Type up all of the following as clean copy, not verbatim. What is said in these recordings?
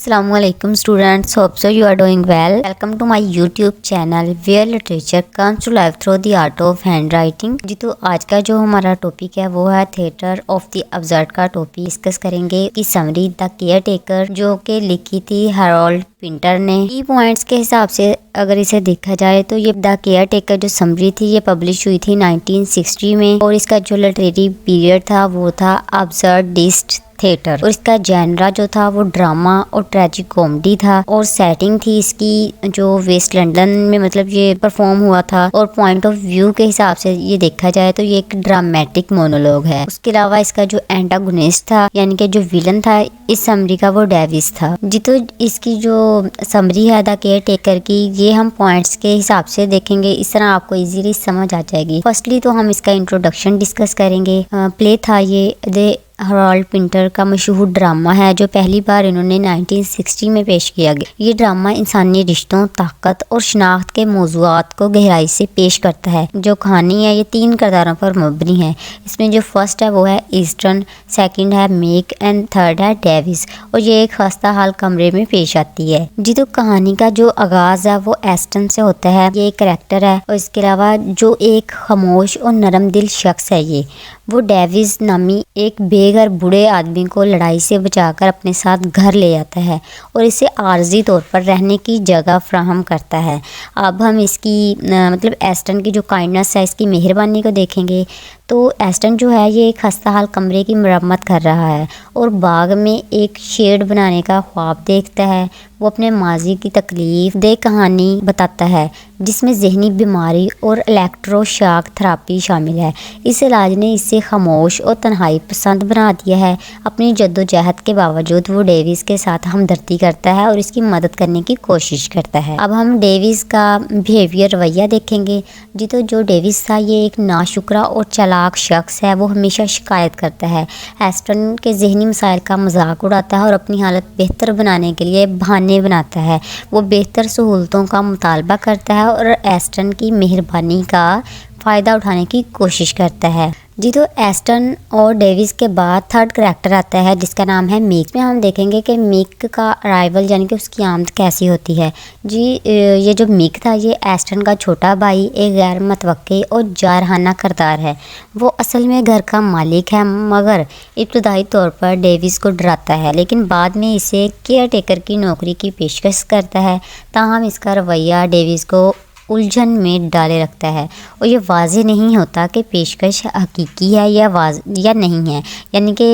Assalamu alaikum students, hope so you are doing well. Welcome to my YouTube channel where literature comes to life through the art of handwriting. जी तो आज का जो हमारा topic है वो है theatre of the absurd का topic discuss करेंगे की समरी द केयर टेकर जो कि लिखी थी हैरोल्ड पिंटर ने। की पॉइंट्स के हिसाब से अगर इसे देखा जाए तो ये द केयर टेकर जो समरी थी ये पब्लिश हुई थी 1960 में और इसका जो लिटरेरी पीरियड था वो था अब्सर्डिस्ट थिएटर और इसका जेनरा जो था वो ड्रामा और ट्रेजिक कॉमेडी था और सेटिंग थी इसकी जो वेस्ट लंदन में मतलब ये परफॉर्म हुआ था और पॉइंट ऑफ व्यू के हिसाब से ये देखा जाए तो ये एक ड्रामेटिक मोनोलॉग है। उसके अलावा इसका जो एंटागोनिस्ट था यानी कि जो विलन था इस समरी का वो डेविस था। जी तो इसकी जो समरी है द केयर टेकर की ये हम पॉइंट्स के हिसाब से देखेंगे, इस तरह आपको इजीली समझ आ जाएगी। फर्स्टली तो हम इसका इंट्रोडक्शन डिस्कस करेंगे। प्ले था ये हैरोल्ड पिंटर का मशहूर ड्रामा है जो पहली बार इन्होंने 1960 में पेश किया गया। ये ड्रामा इंसानी रिश्तों, ताकत और शनाख्त के मौज़ूआत को गहराई से पेश करता है। जो कहानी है ये 3 किरदारों पर मबनी है। इसमें जो फर्स्ट है वो है ईस्टर्न, सेकंड है मेक एंड थर्ड है डेविस और ये एक खस्ता हाल कमरे में पेश आती है। जी तो कहानी का जो आगाज़ है वो एस्टन से होता है। ये एक करैक्टर है और इसके अलावा जो एक खामोश और नरम दिल शख्स है वो डेविस नामी एक बेघर बूढ़े आदमी को लड़ाई से बचाकर अपने साथ घर ले आता है और इसे आर्जी तौर पर रहने की जगह फ्राहम करता है। अब हम इसकी मतलब एस्टन की जो काइंडनेस है, इसकी मेहरबानी को देखेंगे तो एस्टन जो है ये एक खस्ता हाल कमरे की मरम्मत कर रहा है और बाग में एक शेड बनाने का ख्वाब देखता है। वो अपने माजी की तकलीफ दे कहानी बताता है जिसमें जहनी बीमारी और इलेक्ट्रोशॉक थेरेपी शामिल है। इस इलाज ने इसे खामोश और तन्हाई पसंद बना दिया है। अपनी जद्दोजहद के बावजूद वो डेविस के साथ हमदर्दी करता है और इसकी मदद करने की कोशिश करता है। अब हम डेविस का बिहेवियर रवैया देखेंगे। जी तो जो डेविस था ये एक नाशुक्रा और चालाक शख्स है। वो हमेशा शिकायत करता है, एस्टन के जहनी मसाइल का मजाक उड़ाता है और अपनी हालत बेहतर बनाने के लिए बहाने बनाता है। वो बेहतर सहूलतों का मुतालबा करता है और एस्टन की मेहरबानी का फ़ायदा उठाने की कोशिश करता है। जी तो एस्टन और डेविस के बाद थर्ड करैक्टर आता है जिसका नाम है मीक। में हम देखेंगे कि मीक का अराइवल यानी कि उसकी आमद कैसी होती है। जी ये जो मीक था ये एस्टन का छोटा भाई एक गैर मतवक्की और जारहाना किरदार है। वो असल में घर का मालिक है मगर इब्तदाई तौर पर डेविस को डराता है लेकिन बाद में इसे केयर टेकर की नौकरी की पेशकश करता है। ताहम इसका रवैया डेविस को उलझन में डाले रखता है और ये वाज़ेह नहीं होता कि पेशकश हकीकी है या नहीं है, यानी कि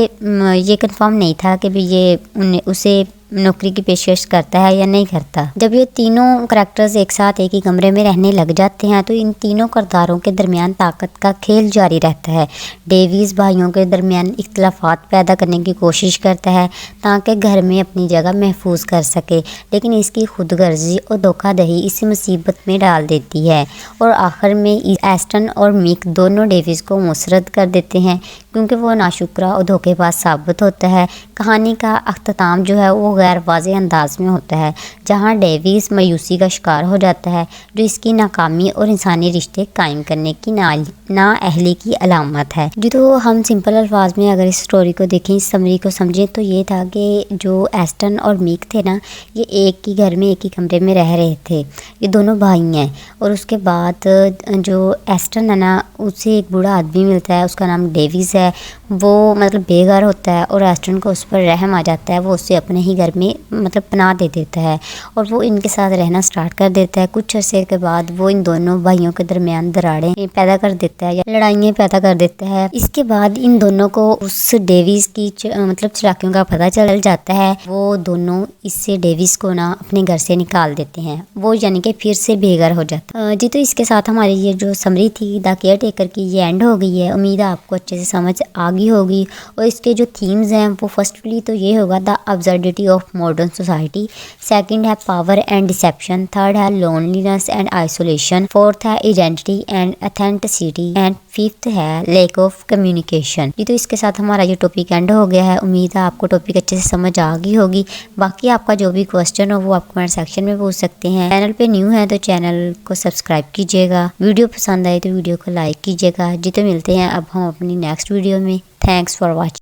ये कंफर्म नहीं था कि भी ये उसे नौकरी की पेशकश करता है या नहीं करता। जब ये तीनों करैक्टर्स एक साथ एक ही कमरे में रहने लग जाते हैं तो इन तीनों किरदारों के दरमियान ताकत का खेल जारी रहता है। डेविस भाइयों के दरमियान इख्तलाफात पैदा करने की कोशिश करता है ताकि घर में अपनी जगह महफूज कर सके, लेकिन इसकी खुदगर्जी और धोखाधड़ी इसे मुसीबत में डाल देती है और आखिर में एस्टन और मीक दोनों डेविस को मुसरद कर देते हैं क्योंकि वो नाशुक्रा और धोखेबाज साबित होता है। कहानी का अख्ताम जो है वो गैर वाज़ेह अंदाज में होता है जहां डेविस मायूसी का शिकार हो जाता है जो इसकी नाकामी और इंसानी रिश्ते कायम करने की नाअहली की अलामत है। जी तो हम सिंपल अल्फाज में अगर इस स्टोरी को देखें, इस समरी को समझें तो ये था कि जो एस्टन और मीक थे ना ये एक ही घर में एक ही कमरे में रह रहे थे। ये दोनों भाई हैं और उसके बाद जो एस्टन है ना उसे एक बूढ़ा आदमी मिलता है, उसका नाम डेविस है। वो मतलब बेघर होता है और एस्टन को उस पर रहम आ जाता है। वो उसे अपने ही घर में मतलब पनाह दे देता है और वो इनके साथ रहना स्टार्ट कर देता है। कुछ अरसे के बाद वो इन दोनों भाइयों के दरमियान दरारें पैदा कर देता है या लड़ाइयाँ पैदा कर देता है। इसके बाद इन दोनों को उस डेविस की मतलब चालाकियों का पता चल जाता है। वो दोनों इससे डेविस को ना अपने घर से निकाल देते हैं, वो यानी कि फिर से बेघर हो जाता है। जी तो इसके साथ हमारी ये जो समरी थी द केयर टेकर की ये एंड हो गई है। उम्मीद है आपको अच्छे से समझ आ गई होगी और इसके जो थीम्स हैं वो फर्स्टली तो ये होगा the absurdity of modern society, second है पावर एंड डिसेप्शन, थर्ड है लोनलीनेस एंड आइसोलेशन, फोर्थ है identity and authenticity and fifth है लैक ऑफ कम्युनिकेशन। ये तो इसके साथ हमारा ये टॉपिक एंड हो गया है। उम्मीद है आपको टॉपिक अच्छे से समझ आ गई होगी। बाकी आपका जो भी क्वेश्चन हो वो आप कमेंट सेक्शन में पूछ सकते हैं। चैनल पे न्यू है तो चैनल को सब्सक्राइब कीजिएगा। वीडियो पसंद आए तो वीडियो को लाइक कीजिएगा। जी तो मिलते हैं अब हम अपनी नेक्स्ट वीडियो में। Thanks for watching.